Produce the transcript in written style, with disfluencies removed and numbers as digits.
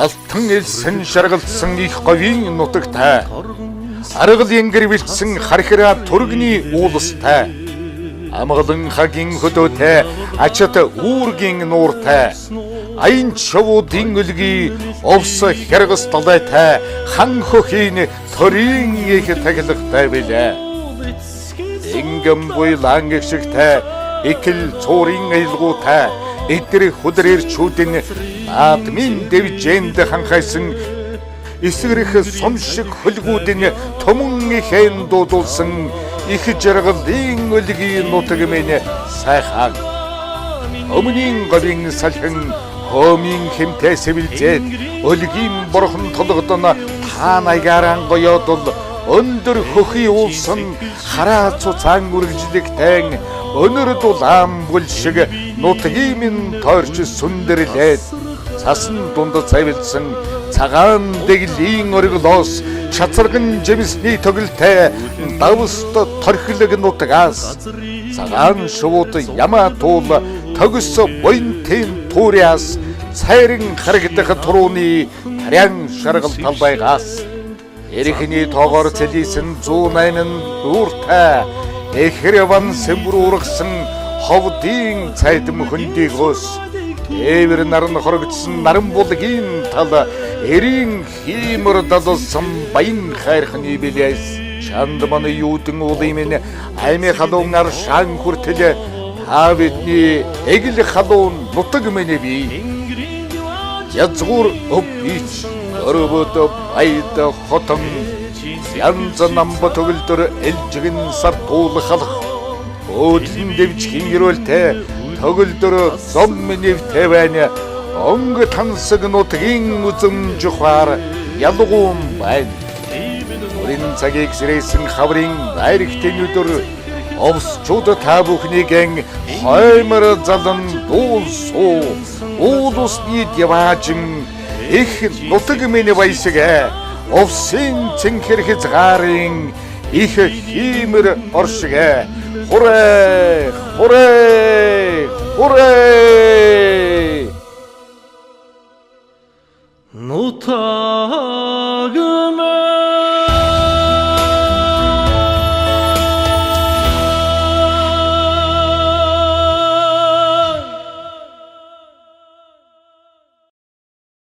алтан элсэн шаргалсан их говийн нутагтай аргалын гэрвэлсэн хархира төргний уулстай амгалан хагийн хөдөөтэй ачат үүргийн нууртай аян шовуудын өлгий овс хэрэгс талайтай хан хөхийн төрийн их таглагтай билээ ингам буйлан гэгшигтэй икэл цуурын айлгуутай эдгээр хүдрээр чүүдэн админ дэвжэнд ханхайсан эсгэрэх сумшиг хөлгүүдэн төмөн ихэн дуудулсан их жаргалын өлгийн нутаг минь сайхан өмнгийн говийн салхин хомийн хэмтэй сэвэлзээд өлгийн борхон толгодон таанайгаран гоёдол өндөр хөхий уулсан хараа цуцаан үргэлжлэгтэн өнөр дулаан бүлшиг нутгийн минь тойрч сүндэрлээд цасан дунд цавилсан цагаан дэглийн орглоос чацарган жимсний töгэлтэй давст торхилог нутгаас цагаан шууд ямаа туул төгс буйнтын тууряас цайрын харагдах турууны тарян шаргал талбайгаас эрхний тоогоор цэлийсэн 108 дүүртэй эхреван сэмбрүүргсэн ховдын цайдам хөндийгөөс эвэр наран хорогдсон наран булгийн тал эрийн хиймэр дадалсан баян хайрхны билээс чанд маны юудын уулын минь аймын халуун ар шан хүртэл та бидний эгэл халуун нутаг минь би язгуур өвбич өрөвөд байд хотон янз намба төгөлдөр элжигэн сар туулахалах өөдлөн дэвчгийн ерөөлтэй төгөлдөр зом нэвтэй байна онг тансаг нутгийн үзэм жухаар ялгуун байна өрийн цагийг сэрээсэн хаврын дайрагтын өдөр овсчууд та бүхнийгэн хоймор залан дуулсуу уулусны дяваажин их нутаг минь баясгэ овсын цэнхэр хязгаарын их хиймэр оршгэ Hurray! Hurray! Hurray!